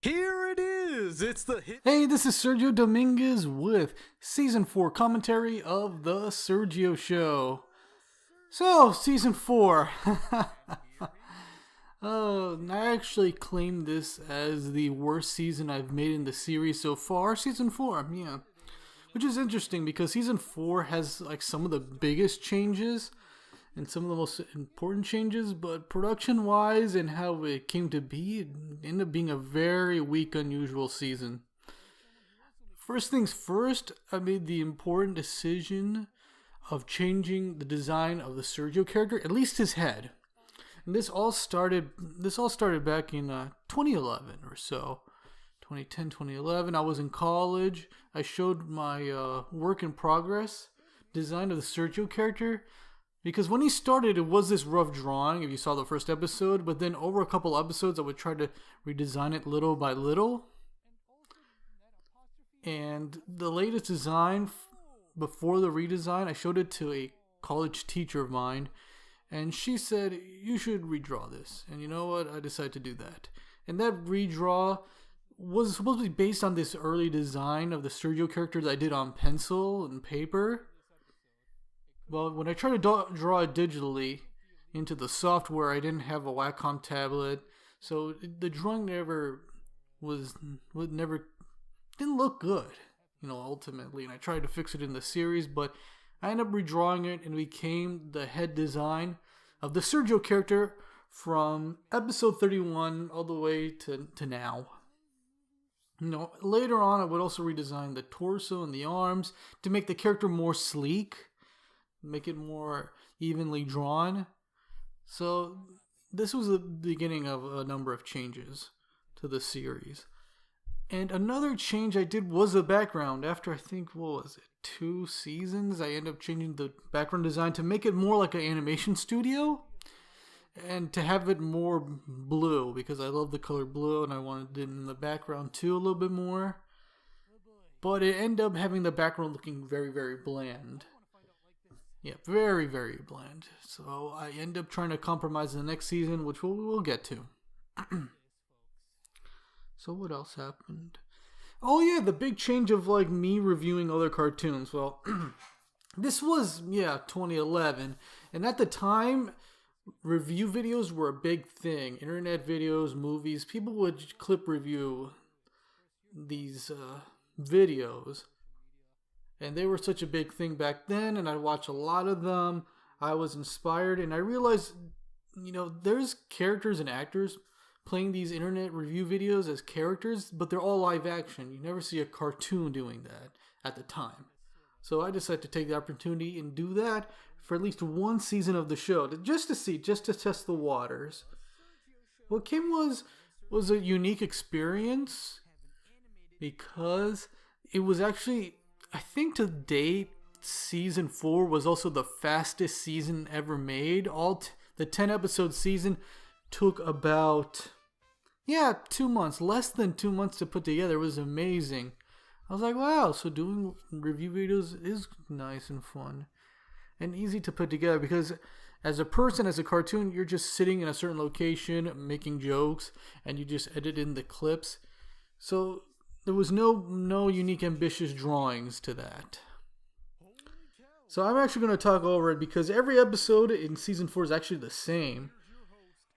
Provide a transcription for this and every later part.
Here it is! It's the hit. Hey, this is Sergio Dominguez with Season 4 commentary of The Sergio Show. So, Season 4. I actually claim this as the worst season I've made in the series so far. Season 4, yeah. Which is interesting because Season 4 has like some of the biggest changes and some of the most important changes, but production-wise and how it came to be, it ended up being a very weak, unusual season. First things first, I made the important decision of changing the design of the Sergio character, at least his head. And this all started back in 2011 or so. 2010, 2011. I was in college. I showed my work in progress design of the Sergio character. Because when he started, it was this rough drawing, if you saw the first episode, but then over a couple episodes, I would try to redesign it little by little. And the latest design, before the redesign, I showed it to a college teacher of mine, and she said, you should redraw this. And you know what? I decided to do that. And that redraw was supposed to be based on this early design of the Sergio character that I did on pencil and paper. Well, when I tried to draw it digitally into the software, I didn't have a Wacom tablet, so the drawing never didn't look good, ultimately. And I tried to fix it in the series, but I ended up redrawing it and it became the head design of the Sergio character from episode 31 all the way to now. Later on, I would also redesign the torso and the arms to make the character more sleek, make it more evenly drawn. So this was the beginning of a number of changes to the series. And another change I did was the background. After I think, 2 seasons, I ended up changing the background design to make it more like an animation studio and to have it more blue, because I love the color blue and I wanted it in the background too a little bit more. But it ended up having the background looking very, very bland. Yeah, very, very bland. So I end up trying to compromise in the next season, which we'll get to. So what else happened? Oh yeah, the big change of me reviewing other cartoons. Well, this was 2011, and at the time, review videos were a big thing. Internet videos, movies, people would clip review these videos. And they were such a big thing back then, and I watched a lot of them. I was inspired, and I realized, there's characters and actors playing these internet review videos as characters, but they're all live action. You never see a cartoon doing that at the time. So I decided to take the opportunity and do that for at least one season of the show, just to test the waters. What came was a unique experience, because it was actually, I think to date, season 4 was also the fastest season ever made. The 10 episode season took about 2 months, less than 2 months to put together. It was amazing. I was like, wow, so doing review videos is nice and fun and easy to put together, because as a person, as a cartoon, you're just sitting in a certain location making jokes and you just edit in the clips. So there was no unique, ambitious drawings to that. So I'm actually going to talk over it, because every episode in season 4 is actually the same.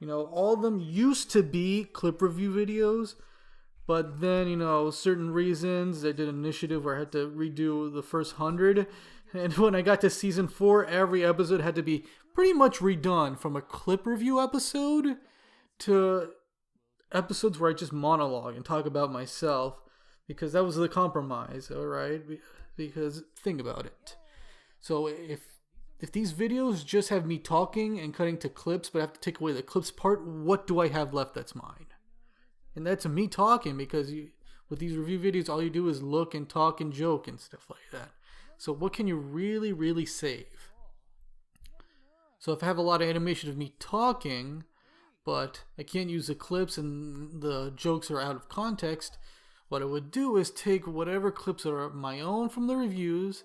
All of them used to be clip review videos, but then, certain reasons, I did an initiative where I had to redo the first 100. And when I got to season 4, every episode had to be pretty much redone, from a clip review episode to episodes where I just monologue and talk about myself. Because that was the compromise, alright? Because think about it. So if these videos just have me talking and cutting to clips, but I have to take away the clips part, what do I have left that's mine? And that's me talking, because with these review videos, all you do is look and talk and joke and stuff like that. So what can you really, really save? So if I have a lot of animation of me talking, but I can't use the clips and the jokes are out of context, what I would do is take whatever clips are my own from the reviews,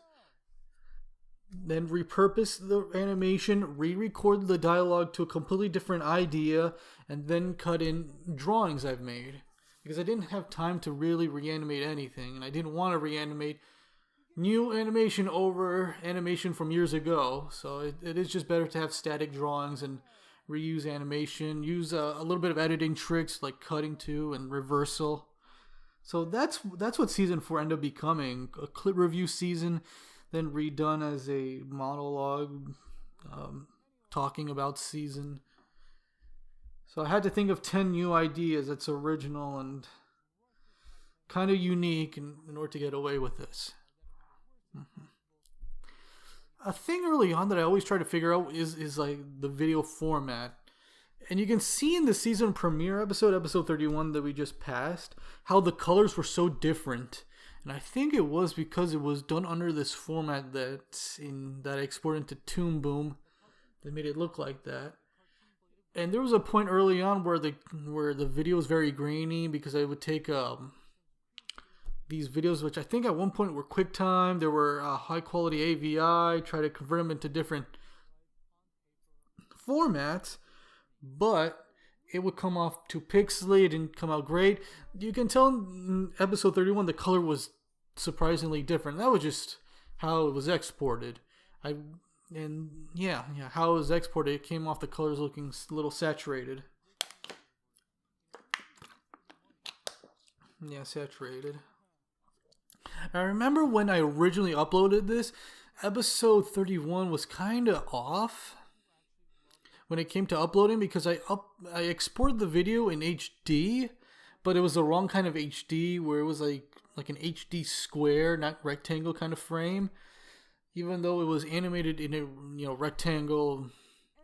then repurpose the animation, re-record the dialogue to a completely different idea, and then cut in drawings I've made. because I didn't have time to really reanimate anything, and I didn't want to reanimate new animation over animation from years ago. So it is just better to have static drawings and reuse animation, use a little bit of editing tricks like cutting to and reversal. So that's what season 4 ended up becoming, a clip review season, then redone as a monologue, talking about season. So I had to think of 10 new ideas that's original and kind of unique in order to get away with this. A thing early on that I always try to figure out is like the video format. And you can see in the season premiere episode 31 that we just passed, how the colors were so different. And I think it was because it was done under this format that I exported into Toon Boom that made it look like that. And there was a point early on where the video was very grainy because I would take these videos, which I think at one point were QuickTime, there were high quality AVI, try to convert them into different formats, but it would come off too pixely, it didn't come out great. You can tell in episode 31 the color was surprisingly different. That was just how it was exported. How it was exported, it came off the colors looking a little saturated. Yeah, saturated. I remember when I originally uploaded this, episode 31 was kind of off when it came to uploading because I exported the video in HD, but it was the wrong kind of HD where it was like an HD square, not rectangle kind of frame, even though it was animated in a rectangle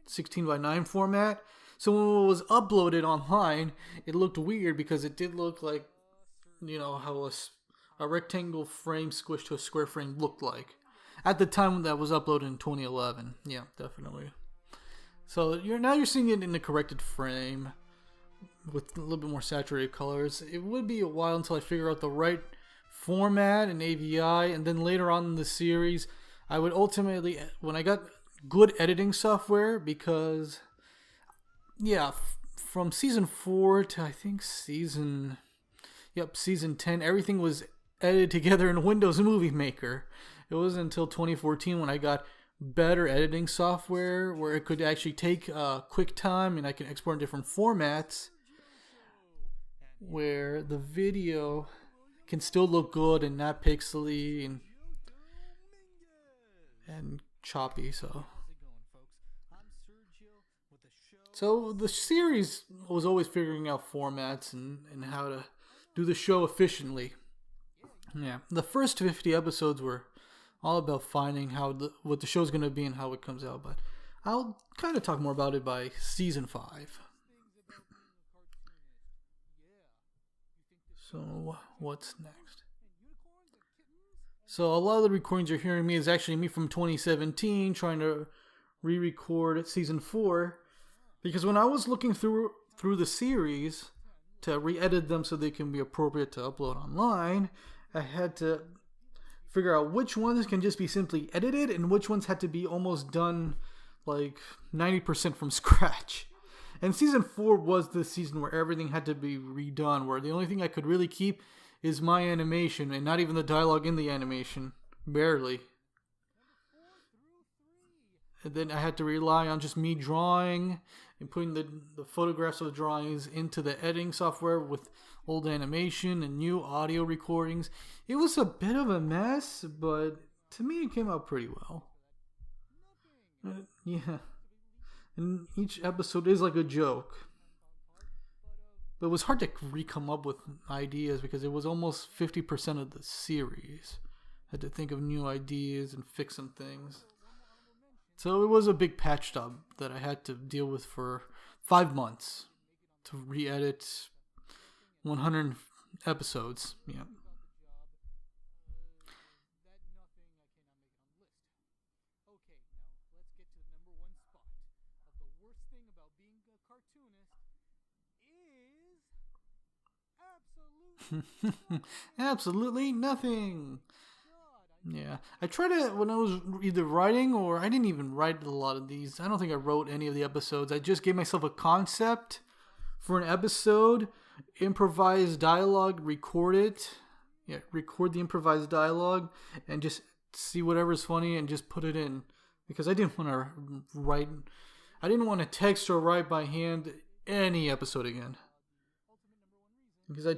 16:9 format. So when it was uploaded online, it looked weird because it did look like how a rectangle frame squished to a square frame looked like at the time that was uploaded in 2011. Yeah, definitely. So you're seeing it in the corrected frame with a little bit more saturated colors. It would be a while until I figure out the right format and AVI, and then later on in the series, I would ultimately, when I got good editing software, because from season 4 to I think season 10, everything was edited together in Windows Movie Maker. It wasn't until 2014 when I got better editing software where it could actually take QuickTime and I can export in different formats where the video can still look good and not pixely and choppy. So the series was always figuring out formats and how to do the show efficiently. Yeah, the first 50 episodes were all about finding what the show's going to be and how it comes out, but I'll kind of talk more about it by season 5. So what's next? So a lot of the recordings you're hearing me is actually me from 2017 trying to re-record season 4, because when I was looking through the series to re-edit them so they can be appropriate to upload online, I had to figure out which ones can just be simply edited and which ones had to be almost done like 90% from scratch. And season 4 was the season where everything had to be redone, where the only thing I could really keep is my animation and not even the dialogue in the animation. Barely. And then I had to rely on just me drawing and putting the photographs of the drawings into the editing software with old animation and new audio recordings. It was a bit of a mess, but to me it came out pretty well. Yeah. And each episode is like a joke. But it was hard to come up with ideas because it was almost 50% of the series. I had to think of new ideas and fix some things. So it was a big patch job that I had to deal with for 5 months to re-edit 100 episodes. Yeah. Absolutely nothing. Yeah, I tried to, when I was either writing or I didn't even write a lot of these. I don't think I wrote any of the episodes. I just gave myself a concept for an episode improvised dialogue, record it. Yeah, record the improvised dialogue and just see whatever's funny and just put it in. Because I didn't want to write, I didn't want to text or write by hand any episode again. Because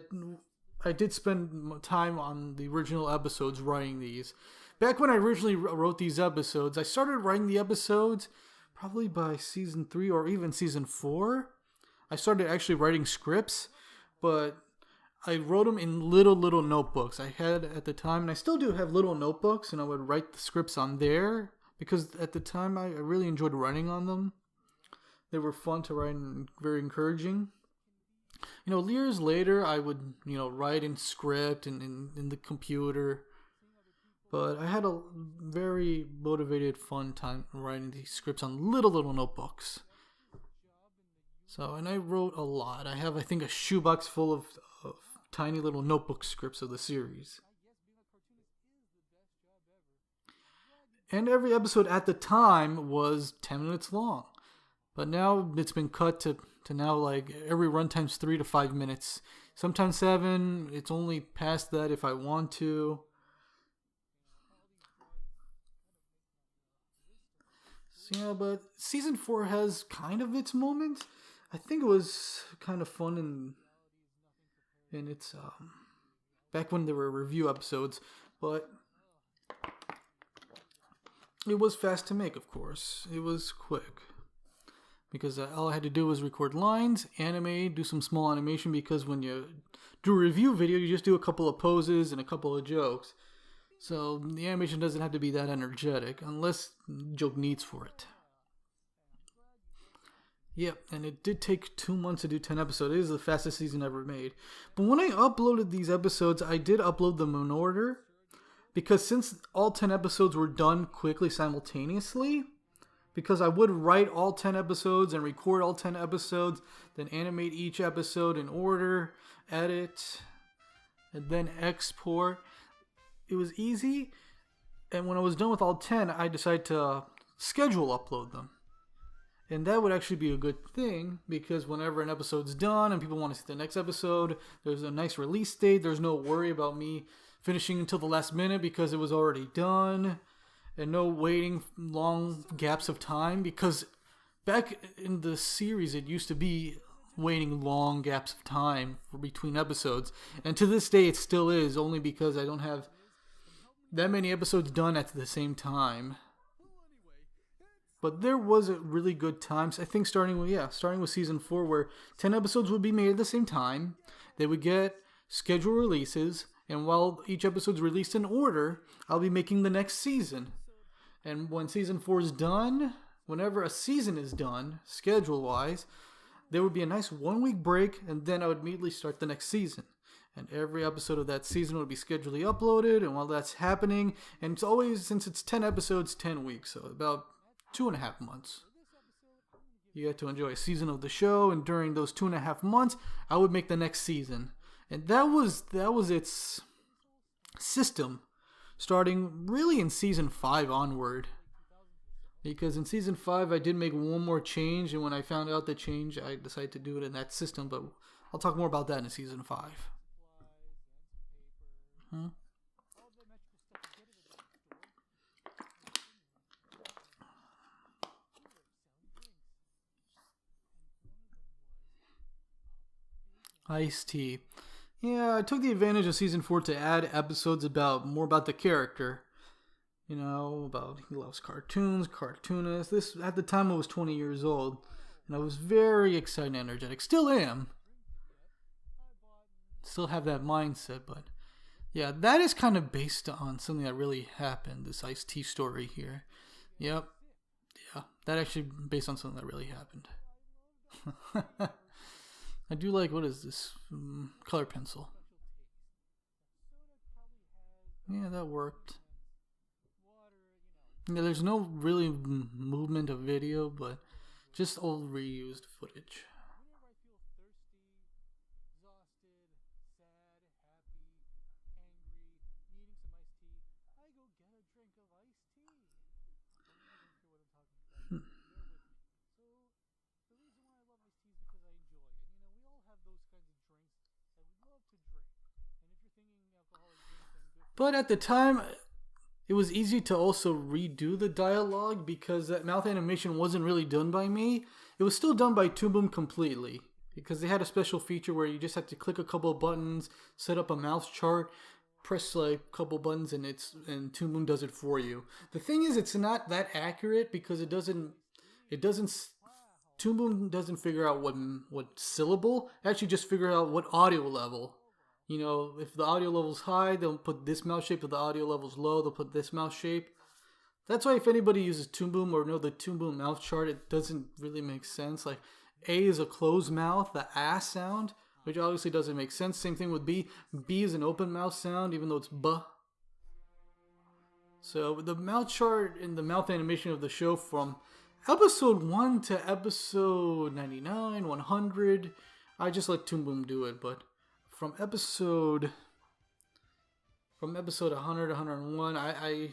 I did spend time on the original episodes writing these. Back when I originally wrote these episodes, I started writing the episodes probably by season 3 or even season 4. I started actually writing scripts, but I wrote them in little notebooks I had at the time, and I still do have little notebooks, and I would write the scripts on there because at the time I really enjoyed writing on them. They were fun to write and very encouraging. Years later, I would, write in script and in the computer. But I had a very motivated, fun time writing these scripts on little notebooks. So, and I wrote a lot. I have, I think, a shoebox full of tiny little notebook scripts of the series. And every episode at the time was 10 minutes long. But now it's been cut to now, like, every runtime's 3 to 5 minutes. Sometimes 7. It's only past that if I want to. So, yeah, but season 4 has kind of its moments. I think it was kind of fun in its back when there were review episodes, but it was fast to make, of course. It was quick. Because all I had to do was record lines, animate, do some small animation, because when you do a review video, you just do a couple of poses and a couple of jokes. So the animation doesn't have to be that energetic, unless joke needs for it. Yep, and it did take 2 months to do 10 episodes. It is the fastest season ever made. But when I uploaded these episodes, I did upload them in order. Because since all 10 episodes were done quickly simultaneously, because I would write all 10 episodes and record all 10 episodes, then animate each episode in order, edit, and then export. It was easy, and when I was done with all 10, I decided to schedule upload them. And that would actually be a good thing, because whenever an episode's done and people want to see the next episode, there's a nice release date. There's no worry about me finishing until the last minute because it was already done. And no waiting long gaps of time, because back in the series it used to be waiting long gaps of time between episodes. And to this day it still is, only because I don't have that many episodes done at the same time. But there was a really good times. I think starting with season 4, where 10 episodes would be made at the same time. They would get scheduled releases, and while each episode's released in order, I'll be making the next season. And when season 4 is done, whenever a season is done, schedule-wise, there would be a nice 1-week break, and then I would immediately start the next season. And every episode of that season would be scheduled uploaded, and while that's happening, and it's always, since it's 10 episodes, 10 weeks, so about 2.5 months. You get to enjoy a season of the show, and during those 2.5 months, I would make the next season. And that was its system, starting really in season 5 onward. Because in season 5, I did make one more change, and when I found out the change, I decided to do it in that system, but I'll talk more about that in season 5. Iced tea. Yeah, I took the advantage of season 4 to add episodes more about the character. About he loves cartoons, cartoonists. This, at the time, I was 20 years old, and I was very excited and energetic. Still am. Still have that mindset, but yeah, that is kind of based on something that really happened. This iced tea story here. Yep. Yeah, that actually based on something that really happened. I do like, what is this? Color pencil. Yeah, that worked. Yeah, there's no really movement of video, but just old reused footage. But at the time, it was easy to also redo the dialogue because that mouth animation wasn't really done by me. It was still done by Toon Boom completely because they had a special feature where you just have to click a couple of buttons, set up a mouse chart, press like a couple buttons, and Toon Boom does it for you. The thing is, it's not that accurate because it doesn't. Toon Boom doesn't figure out what syllable. It actually just figure out what audio level. You know, if the audio level's high, they'll put this mouse shape. If the audio level's low, they'll put this mouse shape. That's why if anybody uses Toon Boom or know the Toon Boom mouth chart, it doesn't really make sense. Like A is a closed mouth, the ah sound, which obviously doesn't make sense. Same thing with B. B is an open mouth sound, even though it's B. So the mouth chart and the mouth animation of the show from episode 1 to episode 99, 100, I just let Toon Boom do it, but from episode 100 to 101, I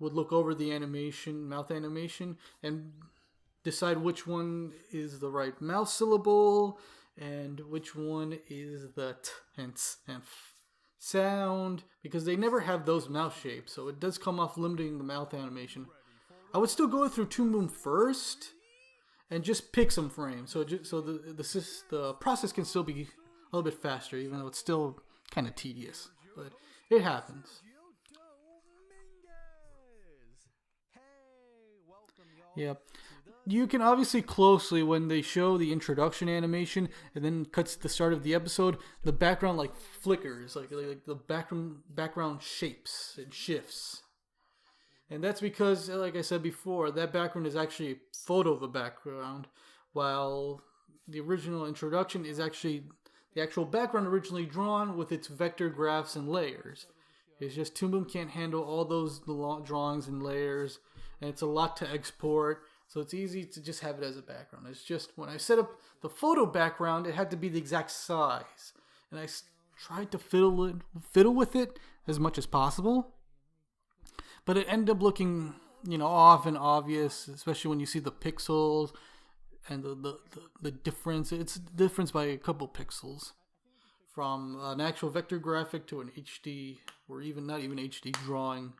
would look over the animation, mouth animation, and decide which one is the right mouth syllable and which one is the t and s and f sound, because they never have those mouth shapes, so it does come off limiting the mouth animation. I would still go through Toon Boom first and just pick some frames, so the process can still be a little bit faster, even though it's still kind of tedious, but it happens. Yeah, you can obviously closely when they show the introduction animation and then cuts to the start of the episode, the background like flickers, like the background shapes and shifts. And that's because, like I said before, that background is actually a photo of the background, while the original introduction is actually the actual background originally drawn with its vector graphs and layers. It's just Toon Boom can't handle all those drawings and layers, and it's a lot to export, so it's easy to just have it as a background. It's just when I set up the photo background, it had to be the exact size, and I tried to fiddle with it as much as possible. But it ended up looking, off and obvious, especially when you see the pixels and the difference. It's a difference by a couple pixels from an actual vector graphic to an HD, or even not even HD drawing.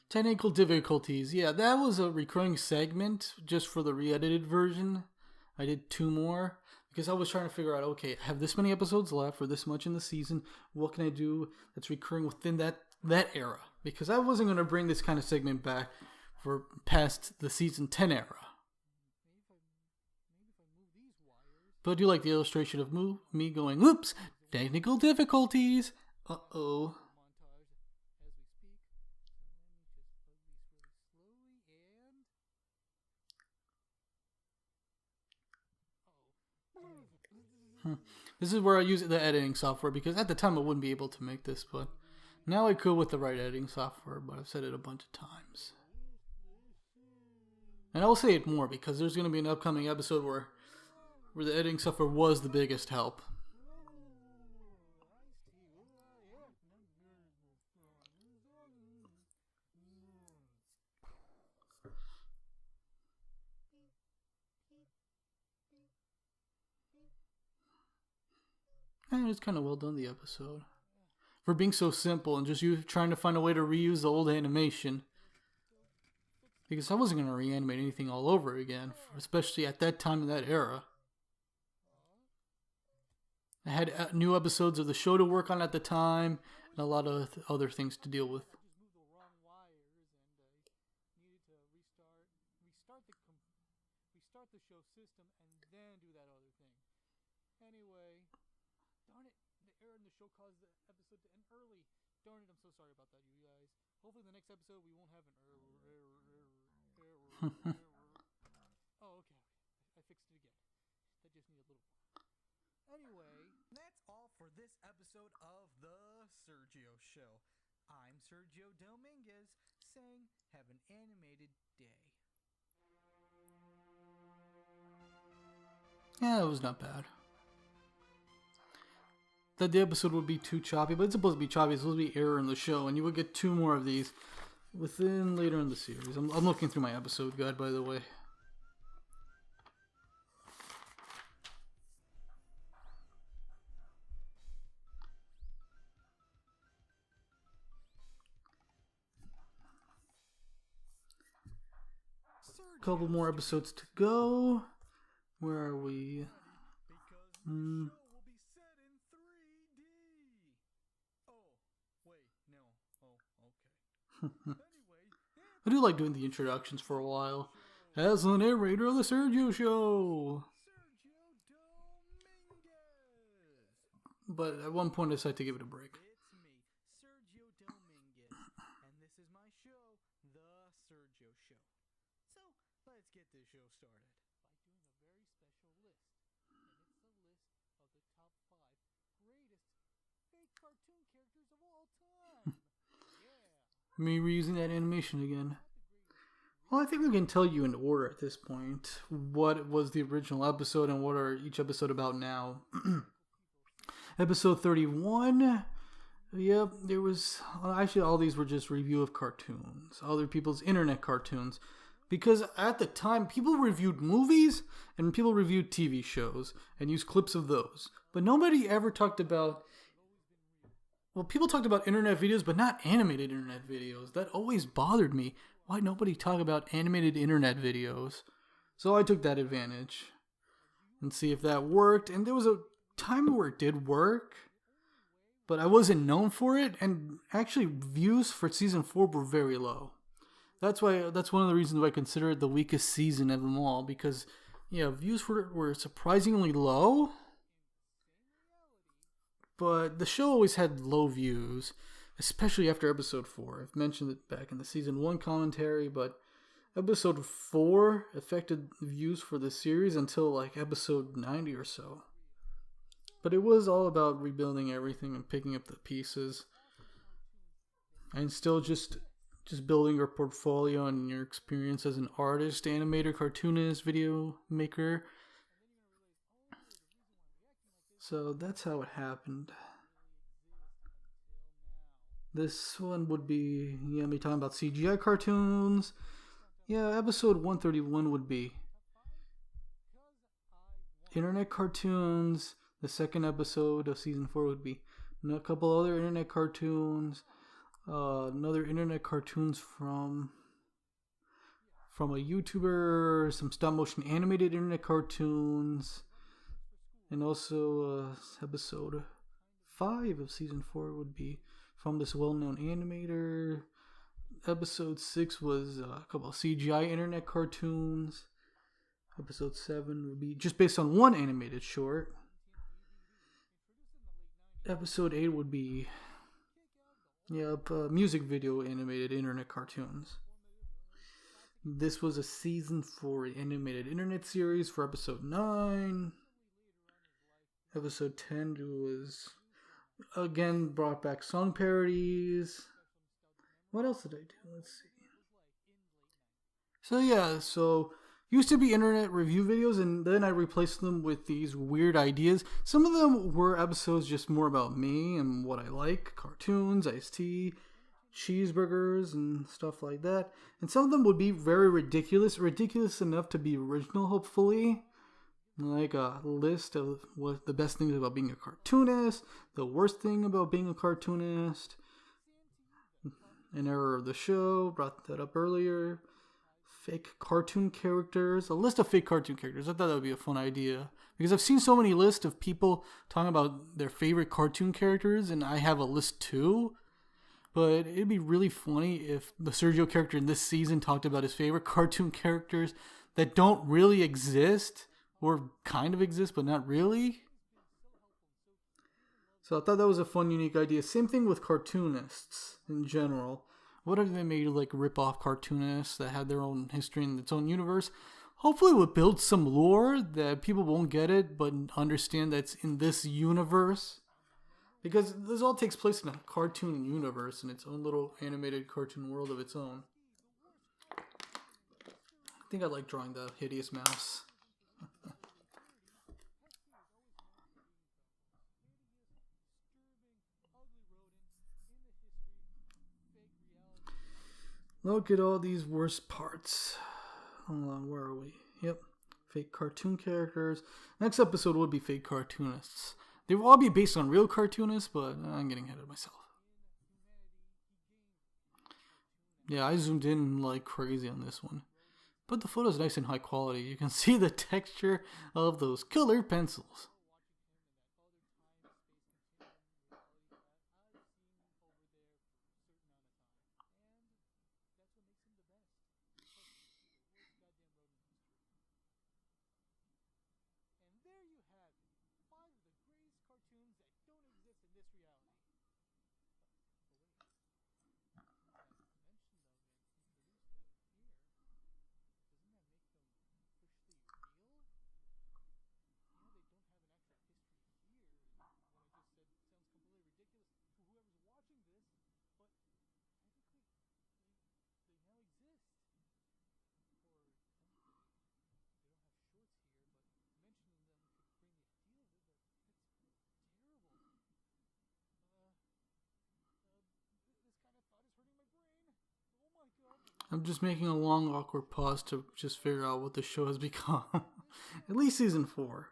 Technical difficulties. Yeah, that was a recurring segment just for the re-edited version. I did 2 more because I was trying to figure out, okay, I have this many episodes left for this much in the season. What can I do that's recurring within that era? Because I wasn't going to bring this kind of segment back for past the season 10 era. But I do like the illustration of me going, oops, technical difficulties. Uh-oh. This is where I use the editing software, because at the time I wouldn't be able to make this, but now I could with the right editing software, but I've said it a bunch of times. And I will say it more because there's going to be an upcoming episode where the editing software was the biggest help. And it's kind of well done, the episode. For being so simple and just you trying to find a way to reuse the old animation. Because I wasn't going to reanimate anything all over again, especially at that time in that era. I had new episodes of the show to work on at the time, and a lot of other things to deal with. Restart the show system and then do that other thing. Anyway, darn it, the error in the show caused the episode to end early. Darn it, I'm so sorry about that, you guys. Hopefully the next episode we won't have an error. Oh, okay. I fixed it again. That just needed a little more. Anyway, that's all for this episode of The Sergio Show. I'm Sergio Dominguez, saying have an animated day. Yeah, it was not bad. That the episode would be too choppy, but it's supposed to be choppy. It's supposed to be error in the show, and you would get 2 more of these within later in the series. I'm looking through my episode guide, by the way. couple more episodes to go. Where are we? I do like doing the introductions for a while. As the narrator of the Sergio Show. But at one point I decided to give it a break. It's me, Sergio Dominguez, and this is my show, The Sergio Show. So, let's get this show started by doing a very special list. And it's a list of the top 5 greatest fake cartoon characters of all time. Yeah. Me reusing that animation again. Well, I think we can tell you in order at this point what was the original episode and what are each episode about now. Episode 31. Yep, there was... Actually, all these were just review of cartoons. Other people's internet cartoons. Because at the time, people reviewed movies and people reviewed TV shows and used clips of those. But nobody ever talked about... Well, people talked about internet videos, but not animated internet videos. That always bothered me. Why nobody talk about animated internet videos? So I took that advantage. And see if that worked. And there was a time where it did work. But I wasn't known for it. And actually, views for season 4 were very low. That's one of the reasons why I consider it the weakest season of them all. Because, yeah, views were surprisingly low. But the show always had low views, especially after episode 4. I've mentioned it back in the season 1 commentary, but episode 4 affected views for the series until like episode 90 or so. But it was all about rebuilding everything and picking up the pieces. And still just building your portfolio and your experience as an artist, animator, cartoonist, video maker. So that's how it happened. This one would be, me talking about CGI cartoons. Yeah, episode 131 would be internet cartoons. The second episode of season 4 would be a couple other internet cartoons. Another internet cartoons from a YouTuber. Some stop motion animated internet cartoons. And also, episode 5 of season 4 would be from this well-known animator. Episode 6 was a couple of CGI internet cartoons. Episode 7 would be just based on one animated short. Episode 8 would be, music video animated internet cartoons. This was a season 4 animated internet series for episode 9. Episode 10 was, again, brought back song parodies. What else did I do? Let's see. So used to be internet review videos, and then I replaced them with these weird ideas. Some of them were episodes just more about me and what I like. Cartoons, iced tea, cheeseburgers, and stuff like that. And some of them would be very ridiculous enough to be original, hopefully. Like a list of what the best things about being a cartoonist, the worst thing about being a cartoonist, an error of the show, brought that up earlier, fake cartoon characters, a list of fake cartoon characters. I thought that would be a fun idea, because I've seen so many lists of people talking about their favorite cartoon characters, and I have a list too, but it'd be really funny if the Sergio character in this season talked about his favorite cartoon characters that don't really exist, or kind of exist, but not really. So I thought that was a fun, unique idea. Same thing with cartoonists in general. What if they made like rip-off cartoonists that had their own history in its own universe? Hopefully it would build some lore that people won't get it, but understand that it's in this universe. Because this all takes place in a cartoon universe, in its own little animated cartoon world of its own. I think I like drawing the hideous mouse. Look at all these worst parts. Hold on, where are we? Yep. Fake cartoon characters. Next episode would be fake cartoonists. They will all be based on real cartoonists, but I'm getting ahead of myself. Yeah, I zoomed in like crazy on this one. But the photo's nice and high quality. You can see the texture of those colored pencils. And there you have it. 5 of the greatest cartoons that don't exist in this reality. But wait, I mentioned them and introduced them here. Doesn't that make them officially real? Yeah, they don't have an actual history here. What I just said sounds completely ridiculous to whoever's watching this, but technically, they now exist. Or don't they? They don't have shorts here, but mentioning them could bring the idea of it, but that's terrible. This kind of thought is hurting my brain. Oh my god. I'm just making a long, awkward pause to just figure out what the show has become. At least season 4.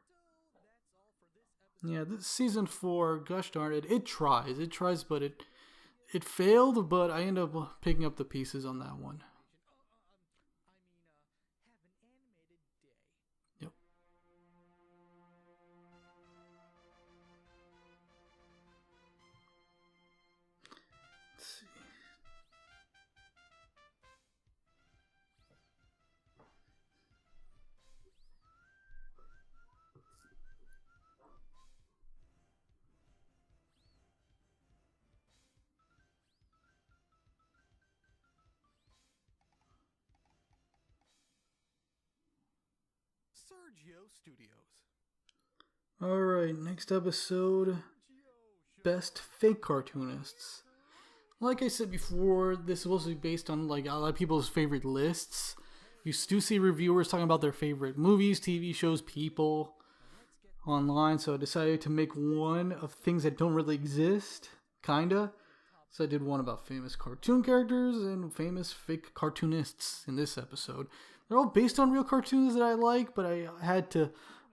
Yeah, this season 4, gosh darn it, it tries, but it failed, but I end up picking up the pieces on that one. Have an animated day. Yep. Let's see. Sergio Studios. Alright, next episode, Best Fake Cartoonists. Like I said before, this is supposed to be based on like a lot of people's favorite lists. You do see reviewers talking about their favorite movies, TV shows, people online, so I decided to make one of things that don't really exist, kinda. So I did one about famous cartoon characters and famous fake cartoonists in this episode. They're all based on real cartoons that I like, but I had to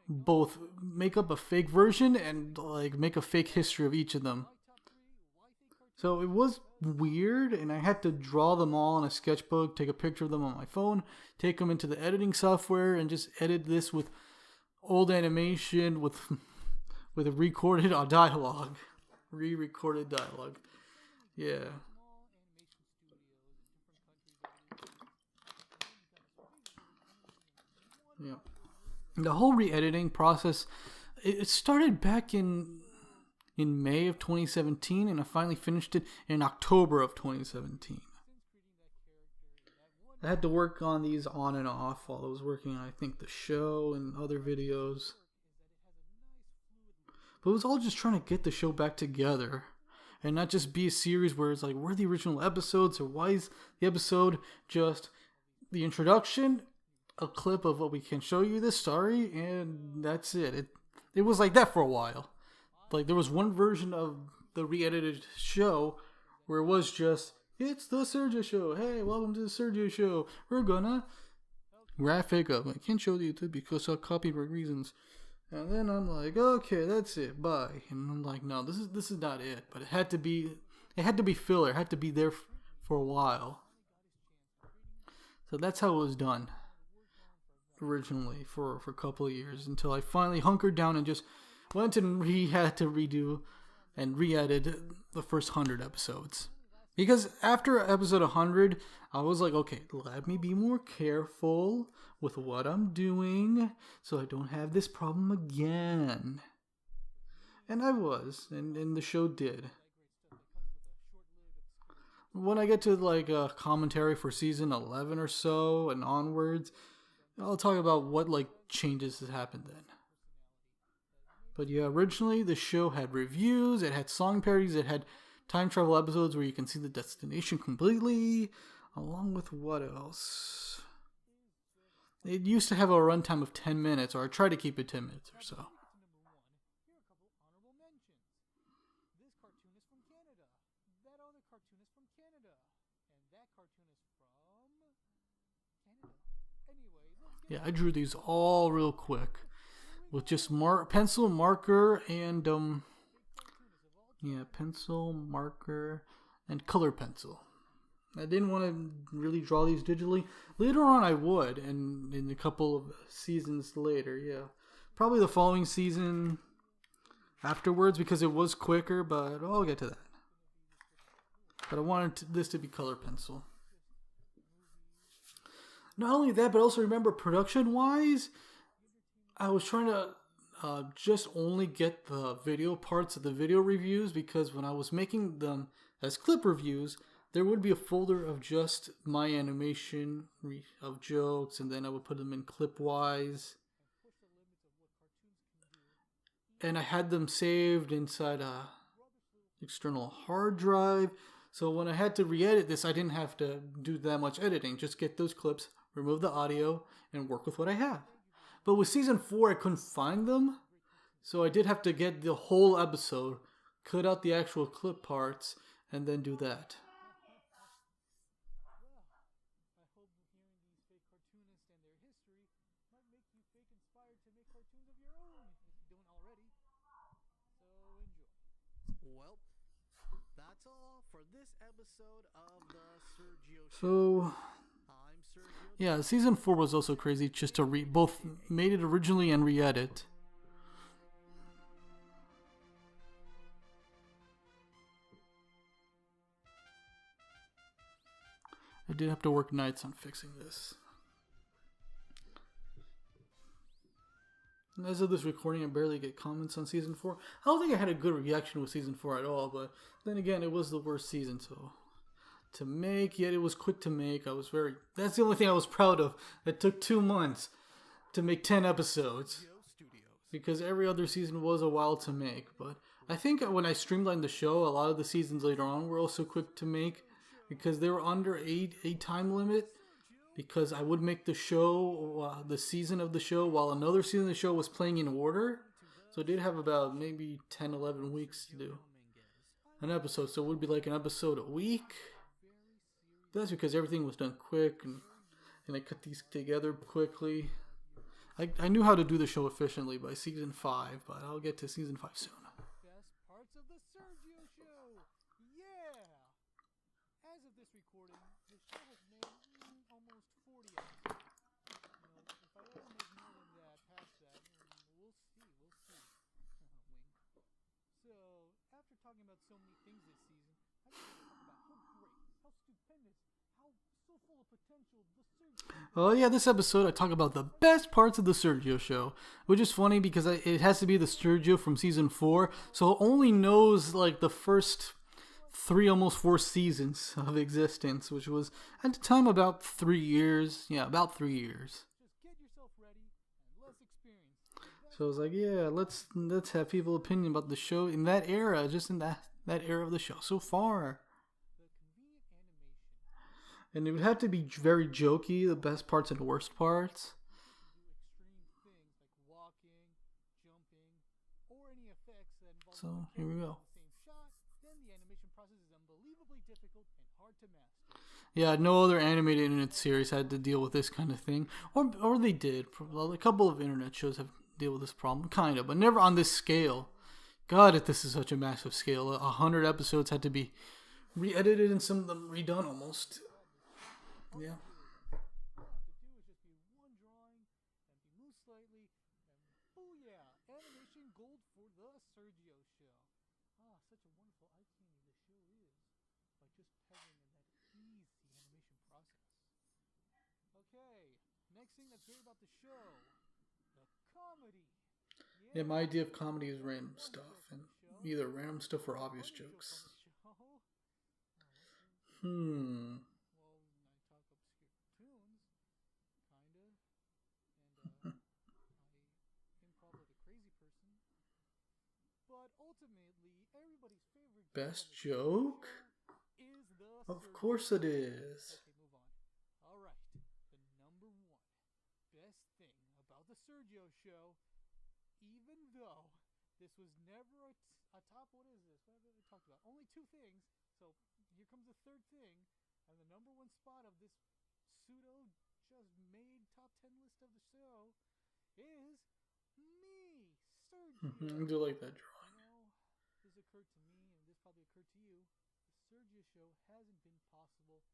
both make up a fake version and like make a fake history of each of them. So it was weird, and I had to draw them all in a sketchbook, take a picture of them on my phone, take them into the editing software, and just edit this with old animation with a recorded dialogue, re-recorded dialogue. Yeah. Yeah. The whole re-editing process, it started back in May of 2017, and I finally finished it in October of 2017. I had to work on these on and off while I was working on, I think, the show and other videos. But it was all just trying to get the show back together and not just be a series where it's like, where are the original episodes, or why is the episode just the introduction, a clip of what we can show you this story, and that's it. It was like that for a while. Like, there was one version of the re-edited show where it was just, it's the Sergio Show. Hey, welcome to the Sergio Show. We're gonna graphic up. I can't show you because of copyright reasons. And then I'm like, okay, that's it. Bye. And I'm like, no, this is not it. But it had to be filler. It had to be there for a while. So that's how it was done originally for a couple of years, until I finally hunkered down and just went and had to redo and re-edit the first 100 episodes. Because after episode 100, I was like, okay, let me be more careful with what I'm doing so I don't have this problem again. And I was, and the show did. When I get to like a commentary for season 11 or so and onwards, I'll talk about what like changes has happened then. But yeah, originally the show had reviews, it had song parodies, it had time travel episodes where you can see the destination completely, along with what else? It used to have a runtime of 10 minutes, or I try to keep it 10 minutes or so. Here are a couple honorable mentions. This cartoon is from Canada. That other cartoon is from Canada. And that cartoon is from Canada. Anyway, let's get... Yeah, I drew these all real quick with just pencil, marker, and pencil, marker, and color pencil. I didn't want to really draw these digitally. Later on, I would, and in a couple of seasons later, yeah. Probably the following season afterwards because it was quicker, but I'll get to that. But I wanted this to be color pencil. Not only that, but also remember production-wise, I was trying to just only get the video parts of the video reviews because when I was making them as clip reviews, there would be a folder of just my animation of jokes, and then I would put them in clip-wise. And I had them saved inside a external hard drive. So when I had to re-edit this, I didn't have to do that much editing. Just get those clips, remove the audio, and work with what I have. But with season 4, I couldn't find them. So I did have to get the whole episode, cut out the actual clip parts, and then do that. Well, that's all for this episode of the Sergio Show. So, I'm Sergio. yeah, season 4 was also crazy just to both made it originally and re-edit. I did have to work nights on fixing this. And as of this recording, I barely get comments on season 4. I don't think I had a good reaction with season 4 at all, but then again, it was the worst season, so to make, yet it was quick to make. That's the only thing I was proud of. It took 2 months to make 10 episodes. Because every other season was a while to make. But I think when I streamlined the show, a lot of the seasons later on were also quick to make. Because they were under a time limit. Because I would make the show, the season of the show, while another season of the show was playing in order. So I did have about maybe 10, 11 weeks to do an episode. So it would be like an episode a week. That's because everything was done quick. And I cut these together quickly. I knew how to do the show efficiently by season 5, but I'll get to season 5 soon. Best parts of the Sergio Show. Yeah. As of this recording, the show has made almost 40 episodes. If I ever make more than that, past that, we'll see. Wink. So, after talking about so many things this season, I just want to talk about how great, how stupendous, how so full of potential the Sergio. Oh yeah, this episode I talk about the best parts of the Sergio Show, which is funny because it has to be the Sergio from season 4, so it only knows like the first 3, almost 4 seasons of existence, which was at the time about 3 years. Yeah, about 3 years. Just get yourself ready and less experience. So I was like, yeah, let's have people's opinion about the show in that era, just in that era of the show so far. And it would have to be very jokey, the best parts and the worst parts. So here we go. Yeah, no other animated internet series had to deal with this kind of thing, or they did. Well, a couple of internet shows have deal with this problem, kind of, but never on this scale. God, if this is such a massive scale, 100 episodes had to be re-edited and some of them redone almost. Yeah. Animation gold for the Sergio Show. Such a wonderful eye-candy the show is by just pegging in that easy animation process. Okay, next thing that's great about the show, the comedy. Yeah, my idea of comedy is random stuff, and either random stuff or obvious jokes. Best joke? Of course it is. Okay, move on. Alright, the number 1 best thing about the Sergio Show, even though this was never a top, what is this? What have we talked about? Only 2 things, so here comes the third thing, and the number 1 spot of this pseudo just made top 10 list of the show is me, Sergio. I do like that drawing. This occurred to me, and this probably occurred to you. The Sergio Show hasn't been possible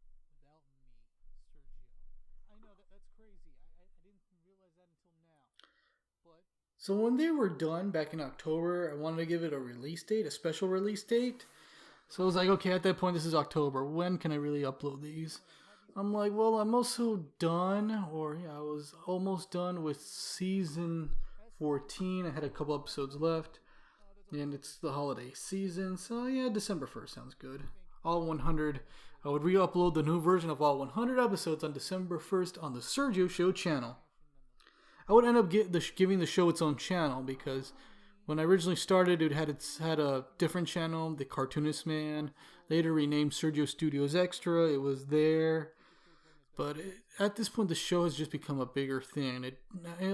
So when they were done back in October, I wanted to give it a release date, a special release date. So I was like, okay, at that point, this is October. When can I really upload these? I'm like, well, I'm also done, or yeah, I was almost done with season 14. I had a couple episodes left, and it's the holiday season, so yeah, December 1st sounds good. All 100. I would re-upload the new version of all 100 episodes on December 1st on the Sergio Show channel. I would end up giving the show its own channel because when I originally started, it had a different channel, The Cartoonist Man. Later renamed Sergio Studios Extra. It was there. But at this point, the show has just become a bigger thing. It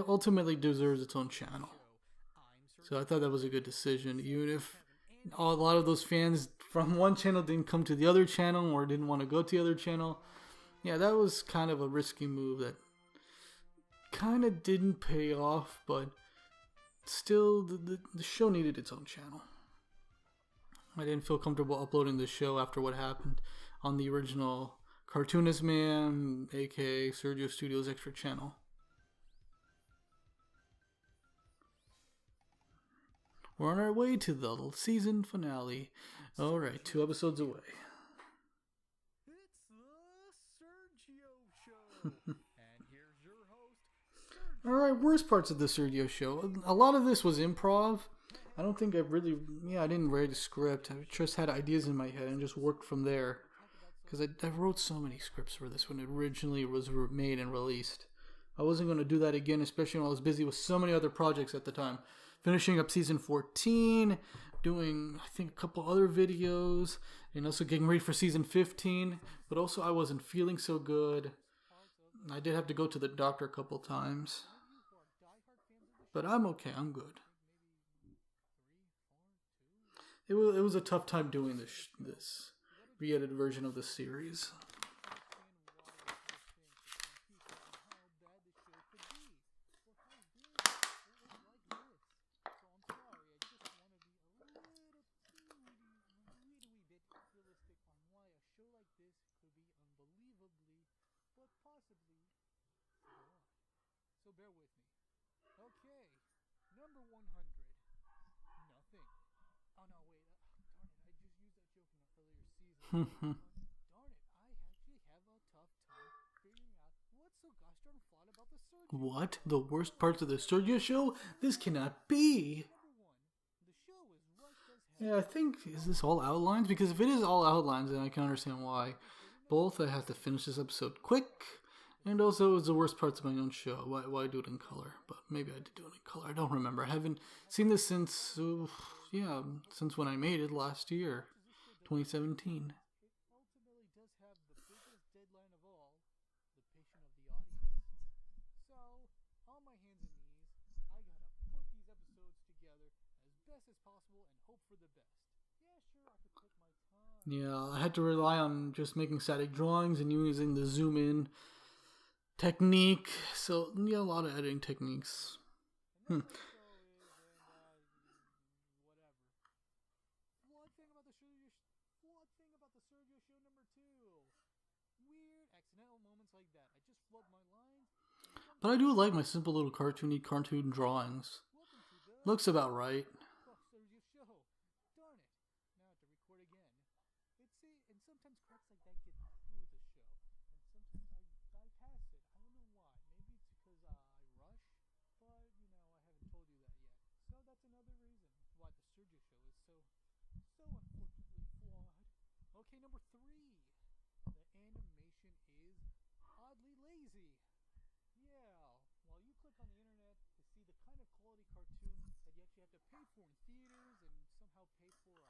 ultimately deserves its own channel. So I thought that was a good decision. Even if a lot of those fans from one channel didn't come to the other channel or didn't want to go to the other channel. Yeah, that was kind of a risky move that kind of didn't pay off, but still, the show needed its own channel. I didn't feel comfortable uploading the show after what happened on the original Cartoonist Man, aka Sergio Studios Extra channel. We're on our way to the season finale. Alright, 2 episodes away. It's the Sergio Show. And here's your host, Sergio. Alright, worst parts of the Sergio Show. A lot of this was improv. I don't think I didn't write a script. I just had ideas in my head and just worked from there. Because I wrote so many scripts for this when it originally was made and released. I wasn't going to do that again, especially when I was busy with so many other projects at the time. Finishing up season 14, doing, I think, a couple other videos, and also getting ready for season 15. But also, I wasn't feeling so good. I did have to go to the doctor a couple times. But I'm okay, I'm good. It was a tough time doing this re-edited version of the series. So bear with me. Okay, number 100. Nothing. Oh no, wait. Darn it, I just used that joke in an earlier season. Darn it, I actually have a tough time figuring out what's so gosh darn flawed about the Sergio. What? The worst parts of the Sergio Show? This cannot be. Number 1. The show is rushed as hell. Yeah, I think, is this all outlines? Because if it is all outlines, then I can understand why. Both, I have to finish this episode quick. And also, it's the worst parts of my own show. Why do it in color? But maybe I did do it in color. I don't remember. I haven't seen this since, since when I made it last year, 2017. It ultimately does have the biggest deadline of all, the patient of the audience. So, on my hands and knees, I gotta put these episodes together as best as possible and hope for the best. Yeah, sure, I could take my time. Yeah, I had to rely on just making static drawings and using the zoom in technique. So, yeah, a lot of editing techniques. Whatever. One thing about the Sergio Show number 2. Weird accidental moments like that. I just flub my lines. But I do like my simple little cartoon drawings. Looks about right. Sergio Show. Darn it. Now I have to record again. And sometimes cracks like that get through the show. And sometimes I bypass it. I don't know why. Maybe it's because I rush. But, I haven't told you that yet. So that's another reason why the Sergio Show is so unfortunately flawed. Okay, number 3. The animation is oddly lazy. Yeah, while you click on the internet to see the kind of quality cartoon that you actually have to pay for in theaters and somehow pay for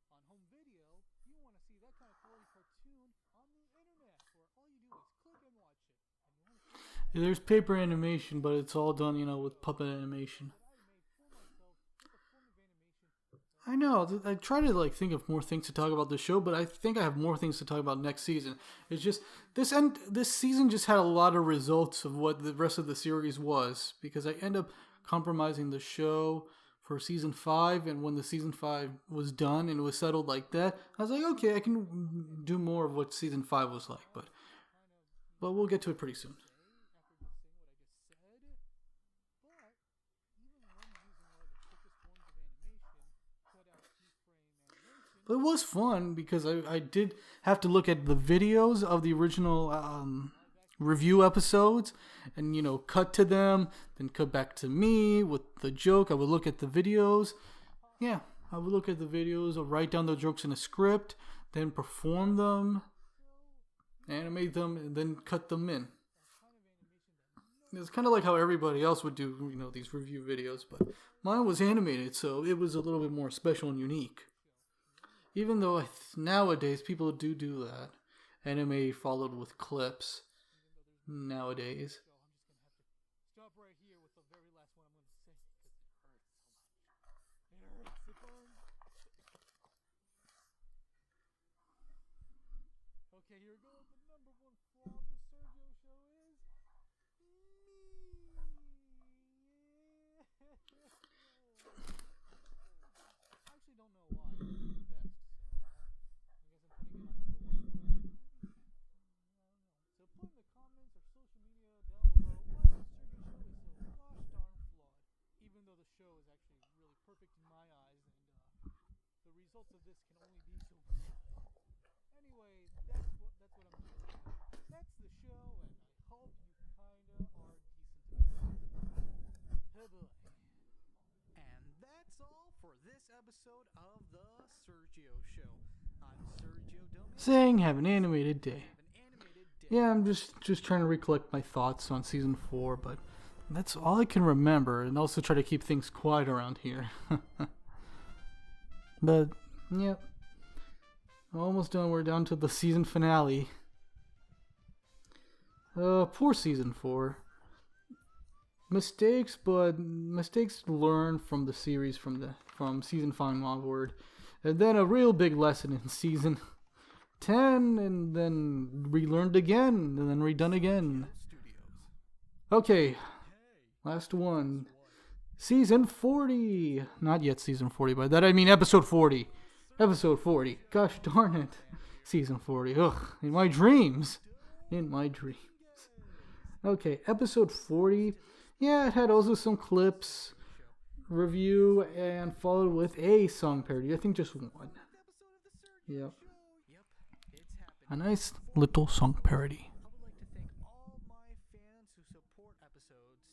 on home video, you want to see that kind of quality cartoon on the internet where all you do is click and watch it. And you want to see that There's paper animation, but it's all done, with puppet animation. that I made for myself with a form of animation. I know. I try to think of more things to talk about the show, but I think I have more things to talk about next season. It's just this season just had a lot of results of what the rest of the series was, because I end up compromising the show for season 5, and when the season 5 was done and it was settled like that, I was like, okay, I can do more of what season 5 was like, but we'll get to it pretty soon. After just saying what I just said, But it was fun because I did have to look at the videos of the original review episodes and, cut to them, then cut back to me with the joke. I would look at the videos. Yeah, I would look at the videos, I'll write down the jokes in a script, then perform them, animate them, and then cut them in. It's kind of like how everybody else would do, these review videos, but mine was animated, so it was a little bit more special and unique. Even though nowadays people do that. Anime followed with clips nowadays. Stop right here with the very last one I'm going to say because it hurts so much. It hurts. It burns. Okay, here we go. The number one flaw of the Sergio show is me. I actually don't know why. It's the best. So I guess I'm putting it on number one for I don't know. So put in the comments or social media down below why the Sergio show is so gosh darn flawed. Even though the show is actually really perfect in my eyes, and the results of this can only be so good. Anyway, that's what I'm doing. That's the show, and I hope you kinda are decent about it. Oh boy. And that's all for this episode of the Sergio Show. I'm Sergio Dominguez. Saying have an animated day. Yeah, I'm just trying to recollect my thoughts on season 4, but that's all I can remember, and also try to keep things quiet around here. But, yeah. Almost done. We're down to the season finale. Poor season 4. Mistakes, but mistakes learned from the series from season 5 onward. And then a real big lesson in season 10, and then relearned again, and then redone again. Okay, last one. Season 40. Not yet season 40, by that I mean episode 40. Episode 40. Gosh darn it. Season 40. Ugh, in my dreams. In my dreams. Okay, episode 40. Yeah, it had also some clips, review, and followed with a song parody. I think just one. Yep. A nice little song parody. I would like to thank all my fans who support episodes.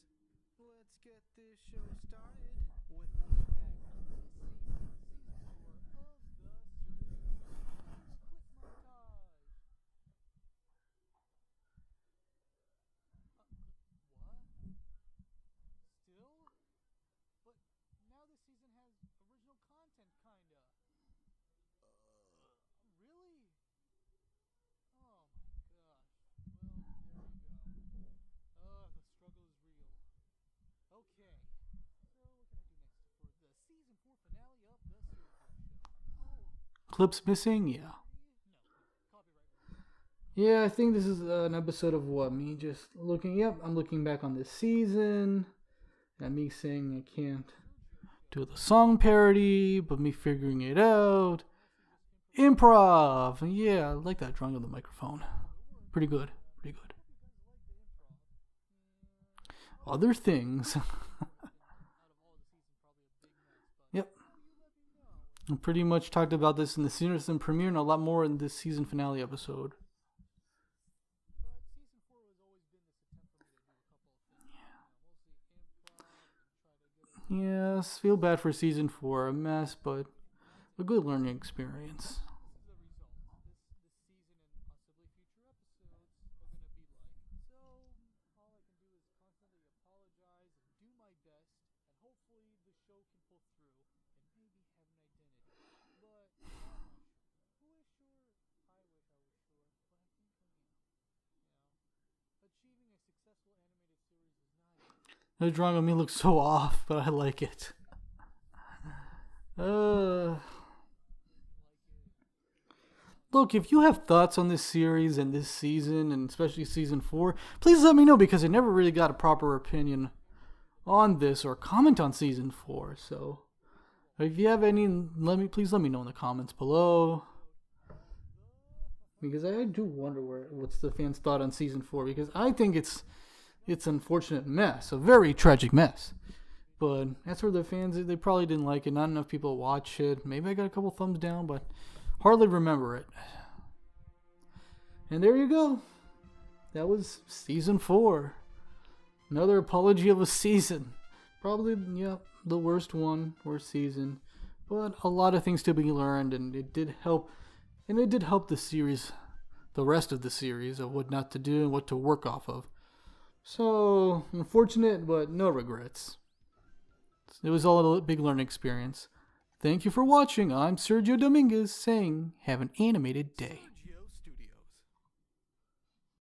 Let's get this show started with the feedback on this season 4 of the Sergio Show. Clip montage. What? Still? But now this season has original content, kinda. Really? Oh my gosh. Well, there you go. The struggle is real. Okay. So what can I do next for the season 4 finale of the Sergio Show? Oh. Clips missing? Yeah. No. Copyright. Yeah, I think this is an episode of what? Me just looking. Yep, I'm looking back on this season. And me saying I can't do the song parody, but me figuring it out. Improv! Yeah, I like that drawing of the microphone. Pretty good. Pretty good. Other things. Yep. I pretty much talked about this in the season premiere and a lot more in this season finale episode. Yes, feel bad for season 4. A mess, but a good learning experience. The drawing of me looks so off, but I like it. Look, if you have thoughts on this series and this season, and especially season 4, please let me know, because I never really got a proper opinion on this or comment on season 4. So, if you have any, please let me know in the comments below. Because I do wonder what's the fans' thought on season 4, because I think it's an unfortunate mess, a very tragic mess. But as for the fans, they probably didn't like it. Not enough people watch it. Maybe I got a couple thumbs down, but hardly remember it. And there you go. That was season 4. Another apology of a season. Probably, yeah, the worst season. But a lot of things to be learned, and it did help. And it did help the series, the rest of the series, of what not to do and what to work off of. So, unfortunate, but no regrets. It was all a big learning experience. Thank you for watching. I'm Sergio Dominguez saying, have an animated day.